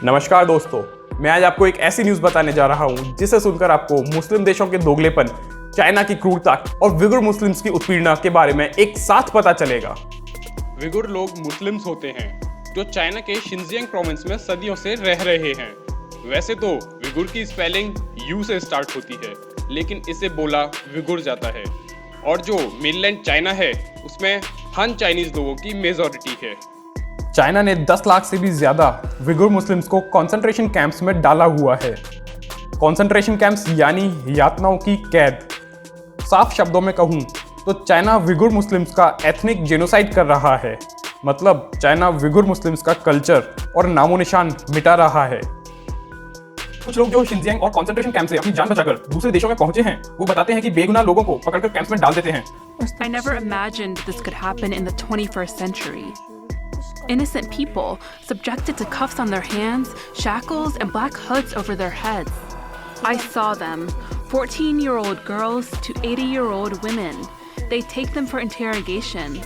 नमस्कार दोस्तों, मैं आज आपको एक ऐसी न्यूज़ बताने जा रहा हूं जिसे सुनकर आपको मुस्लिम देशों के दोगलेपन, चाइना की क्रूरता और विगुर मुस्लिम्स की उत्पीड़ना के बारे में एक साथ पता चलेगा। विगुर लोग मुस्लिम्स होते हैं जो चाइना के शिनजियांग प्रोविंस में सदियों से रह रहे हैं। वैसे तो विगुर की स्पेलिंग यू से स्टार्ट होती है, लेकिन इसे बोला विगुर जाता है। और जो मेनलैंड चाइना है उसमें हान चाइनीज लोगों की मेजॉरिटी है। चाइना ने 10 लाख से भी ज्यादा विगुर मुस्लिम्स को कॉन्सेंट्रेशन कैंप्स में डाला हुआ है। कॉन्सेंट्रेशन कैंप्स यानी यातनाओं की कैद। साफ शब्दों में कहूं तो चाइना विगुर मुस्लिम्स का एथनिक जेनोसाइड कर रहा है। मतलब चाइना विगुर मुस्लिम्स का कल्चर और नामो निशान मिटा रहा है। कुछ लोग जो शिनजियांग और कॉन्सेंट्रेशन कैंप से अपनी जान बचाकर दूसरे देशों में पहुंचे हैं, वो बताते हैं कि बेगुनाह लोगों को पकड़कर कैंप्स में डाल देते हैं। I never imagined this could happen in the 21st century. Innocent people subjected to cuffs on their hands, shackles, and black hoods over their heads. I saw them, 14-year-old girls to 80-year-old women. They take them for interrogation.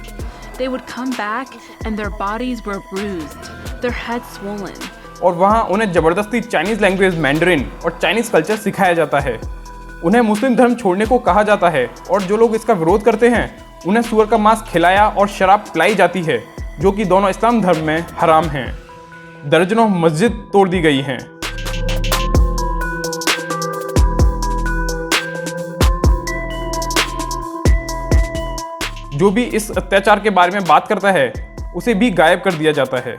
They would come back and their bodies were bruised, their heads swollen. और वहाँ उन्हें जबरदस्ती Chinese language Mandarin और Chinese culture सिखाया जाता है। उन्हें मुस्लिम धर्म छोड़ने को कहा जाता है और जो लोग इसका विरोध करते हैं उन्हें सूअर का मांस खिलाया और शराब पिलाई जाती है, जो कि दोनों इस्लाम धर्म में हराम हैं। दर्जनों मस्जिद तोड़ दी गई हैं। जो भी इस अत्याचार के बारे में बात करता है उसे भी गायब कर दिया जाता है।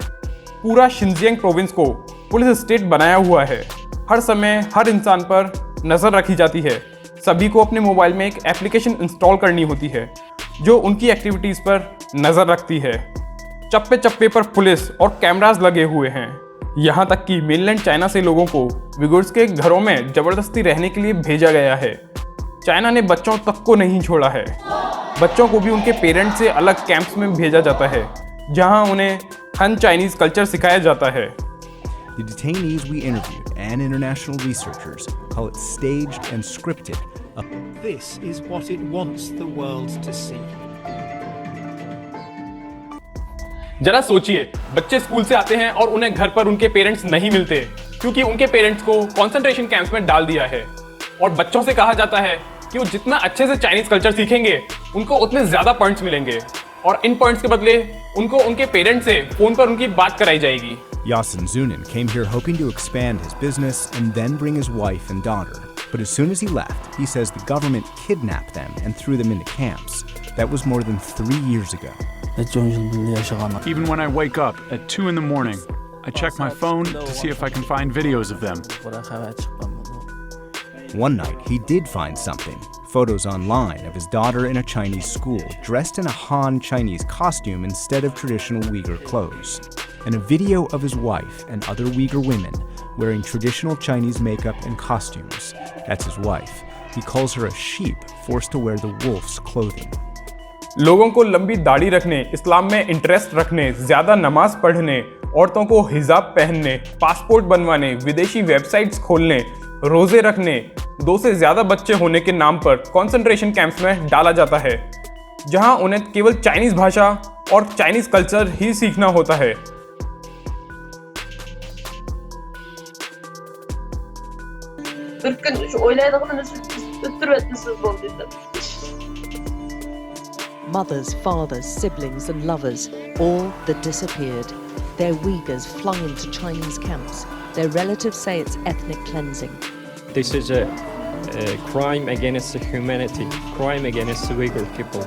पूरा शिनजियांग प्रोविंस को पुलिस स्टेट बनाया हुआ है। हर समय हर इंसान पर नज़र रखी जाती है। सभी को अपने मोबाइल में एक एप्लीकेशन इंस्टॉल करनी होती है जो उनकी एक्टिविटीज़ पर नज़र रखती है। चप्पे चप्पे पर पुलिस और कैमरास लगे हुए हैं। यहाँ तक कि मेनलैंड चाइना से लोगों को विगुर्स के घरों में ज़बरदस्ती रहने के लिए भेजा गया है। चाइना ने बच्चों तक को नहीं छोड़ा है। बच्चों को भी उनके पेरेंट्स से अलग कैंप्स में भेजा जाता है जहाँ उन्हें हान चाइनीज कल्चर सिखाया जाता है। The detainees we interviewed and international researchers call it staged and scripted. This is what it wants the world to see. जरा सोचिए, बच्चे स्कूल से आते हैं और उन्हें घर पर उनके पेरेंट्स नहीं मिलते क्योंकि उनके पेरेंट्स को कॉन्सेंट्रेशन कैंप्स में डाल दिया है। और बच्चों से कहा जाता है कि वो जितना अच्छे से चाइनीज कल्चर सीखेंगे उनको उतने ज्यादा पॉइंट्स मिलेंगे और इन पॉइंट्स के बदले उनको उनके पेरेंट्स से फोन पर उनकी बात कराई जाएगी। Yasin Zunin came here hoping to expand his business and then bring his wife and daughter. But as soon as he left, he says the government kidnapped them and threw them into camps. That was more than 3 years ago. Even when I wake up at 2 in the morning, I check my phone to see if I can find videos of them. One night, he did find something. Photos online of his daughter in a Chinese school, dressed in a Han Chinese costume instead of traditional Uyghur clothes. And a video of his wife and other Uyghur women wearing traditional Chinese makeup and costumes. That's his wife. He calls her a sheep forced to wear the wolf's clothing. लोगों को लंबी दाढ़ी रखने, इस्लाम में interest रखने, ज्यादा नमाज पढ़ने, औरतों को हिजाब पहनने, पासपोर्ट बनवाने, विदेशी वेबसाइट्स खोलने, रोजे रखने, 2 से ज्यादा बच्चे होने के नाम पर कॉन्सेंट्रेशन कैंप्स में डाला जाता है, जहां उन्हें केवल चाइनीज भाषा और चाइनीज कल्चर ही सीखना होता है। Mothers, fathers, siblings and lovers, all that disappeared. Their Uyghurs fly into Chinese camps. Their relatives say it's ethnic cleansing. This is a crime against humanity, crime against the Uyghur people.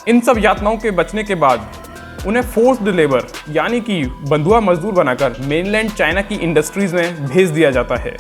इन सब यातनाओं के बचने के बाद उन्हें forced labour यानी कि बंधुआ मजदूर बनाकर मेनलैंड चाइना की इंडस्ट्रीज में भेज दिया जाता है।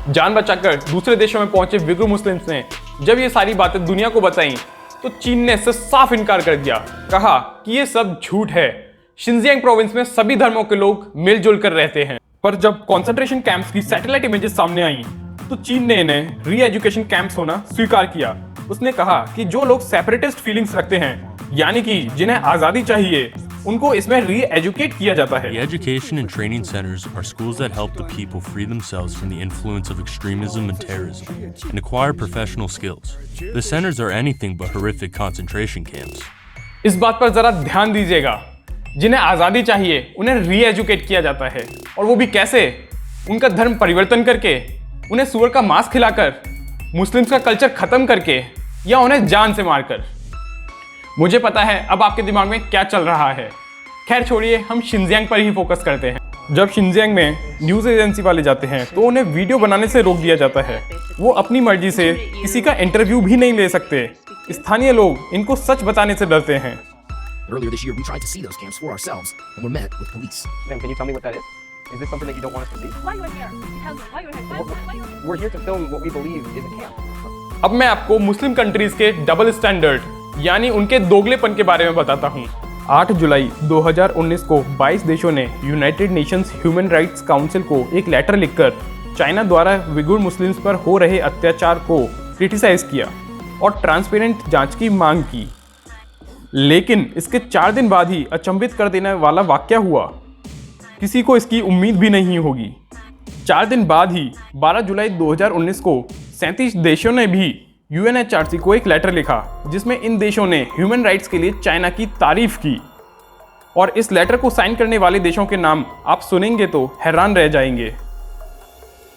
जान बचाकर दूसरे देशों में पहुंचे विगुर मुस्लिम्स ने जब ये सारी बातें दुनिया को बताई तो चीन ने इससे साफ इनकार कर दिया। कहा कि ये सब झूठ है। शिनजियांग प्रोविंस में सभी धर्मों के लोग मिलजुल कर रहते हैं। पर जब कॉन्सेंट्रेशन कैंप्स की सैटेलाइट इमेजेस सामने आई तो चीन ने इन्हें री एजुकेशन कैंप्स होना स्वीकार किया। उसने कहा कि जो लोग सेपरेटिस्ट फीलिंग्स रखते हैं, यानी कि जिन्हें आजादी चाहिए, उनको इसमें री एजुकेट किया जाता है। The education and training centers are schools that help the people free themselves from the influence of extremism and terrorism and acquire professional skills. The centers are anything but horrific concentration camps. इस बात पर जरा ध्यान दीजिएगा जिन्हें आज़ादी चाहिए उन्हें री एजुकेट किया जाता है, और वो भी कैसे? उनका धर्म परिवर्तन करके, उन्हें सूअर का मांस खिलाकर, मुस्लिम्स का कल्चर खत्म करके, या उन्हें जान से मारकर। मुझे पता है अब आपके दिमाग में क्या चल रहा है। खैर छोड़िए, हम शिनजियांग पर ही फोकस करते हैं। जब शिनजियांग में न्यूज़ एजेंसी वाले जाते हैं तो उन्हें वीडियो बनाने से रोक दिया जाता है। वो अपनी मर्जी से किसी का इंटरव्यू भी नहीं ले सकते। स्थानीय लोग इनको सच बताने से डरते हैं। Earlier this year, we tried to see those camps for ourselves and were met with police. Ma'am, can you tell me what that is? Is this something that you don't want us to see? Why you are here? Tell me, why you are here? Why you are here? We're here to film what we believe is a camp. अब मैं आपको Muslim countries के double standard यानी उनके दोगलेपन के बारे में बताता हूँ। 8 जुलाई 2019 को 22 देशों ने United Nations human rights council को एक लेटर लिखकर चाइना द्वारा उइगुर मुस्लिम्स पर हो रहे अत्याचार को क्रिटिसाइज किया और ट्रांसपेरेंट जांच की मांग की। लेकिन इसके 4 दिन बाद ही अचंभित कर देने वाला वाकया हुआ। किसी को इसकी उम्मीद भी नहीं होगी। 4 दिन बाद ही 12 जुलाई 2019 को 37 देशों ने भी UNHRC को एक लेटर लिखा जिसमें इन देशों ने ह्यूमन राइट्स के लिए चाइना की तारीफ की। और इस लेटर को साइन करने वाले देशों के नाम आप सुनेंगे तो हैरान रह जाएंगे।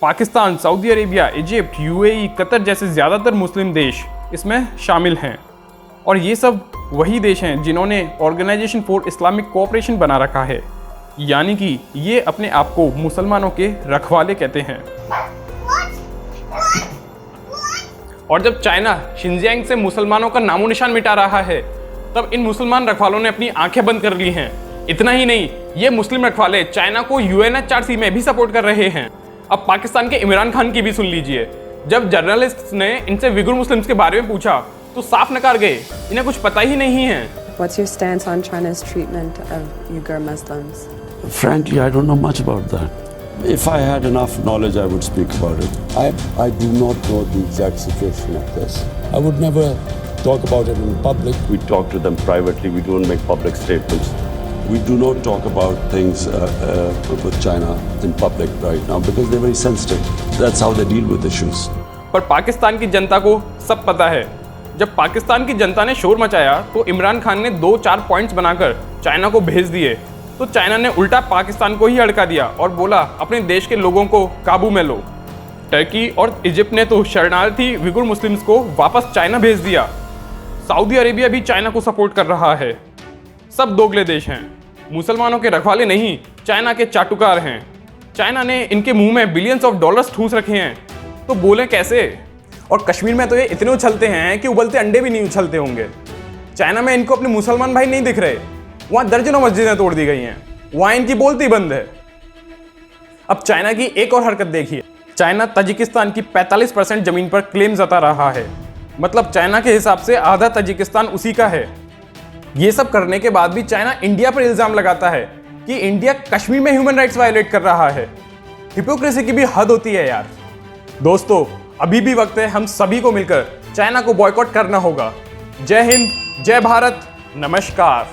Pakistan, Saudi Arabia, Egypt, UAE, Qatar जैसे ज़्यादातर मुस्लिम देश इसमें शामिल हैं। और ये सब वही देश हैं जिन्होंने ऑर्गेनाइजेशन फॉर इस्लामिक कोऑपरेशन बना रखा है, यानी कि ये अपने आप को मुसलमानों के रखवाले कहते हैं। और जब चाइना शिनजियांग से मुसलमानों का नामो निशान मिटा रहा है, तब इन मुसलमान रखवालों ने अपनी आंखें बंद कर ली हैं। इतना ही नहीं, ये मुस्लिम रखवाले चाइना को UNHRC में भी सपोर्ट कर रहे हैं। अब पाकिस्तान के इमरान खान की भी सुन लीजिए। जब जर्नलिस्ट ने इनसे उइगुर मुस्लिम्स के बारे में पूछा तो साफ नकार गए, इन्हें कुछ पता ही नहीं है। What's your stance on China's treatment of Uyghur Muslims? Frankly, I don't know much about that. If I had enough knowledge, I would speak about it. I do not know the exact situation of this. I would never talk about it in public. We talk to them privately. We don't make public statements. We do not talk about things with China in public right now because they're very sensitive. That's how they deal with issues. पर पाकिस्तान की जनता को सब पता है। जब पाकिस्तान की जनता ने शोर मचाया तो इमरान खान ने 2-4 पॉइंट्स बनाकर चाइना को भेज दिए, तो चाइना ने उल्टा पाकिस्तान को ही अड़का दिया और बोला अपने देश के लोगों को काबू में लो। टर्की और इजिप्ट ने तो शरणार्थी उइगुर मुस्लिम्स को वापस चाइना भेज दिया। सऊदी अरेबिया भी चाइना को सपोर्ट कर रहा है। सब दोगले देश हैं, मुसलमानों के रखवाले नहीं, चाइना के चाटुकार हैं। चाइना ने इनके मुंह में बिलियंस ऑफ डॉलर्स ठूस रखे हैं, तो बोले कैसे? और कश्मीर में तो ये इतने उछलते हैं कि उबलते अंडे भी नहीं उछलते होंगे। चाइना में इनको अपने मुसलमान भाई नहीं दिख रहे, वहां दर्जनों मस्जिदें तोड़ दी गई हैं, वहां इनकी बोलती बंद है। अब चाइना की एक और हरकत देखिए। चाइना तजिकिस्तान की 45% जमीन पर क्लेम जता रहा है। मतलब चाइना के हिसाब से आधा तजिकिस्तान उसी का है। ये सब करने के बाद भी चाइना इंडिया पर इल्जाम लगाता है कि इंडिया कश्मीर में ह्यूमन राइट्स वायलेट कर रहा है। हिपोक्रेसी की भी हद होती है यार। दोस्तों, अभी भी वक्त है हम सभी को मिलकर चाइना को बॉयकॉट करना होगा। जय हिंद, जय भारत, नमस्कार।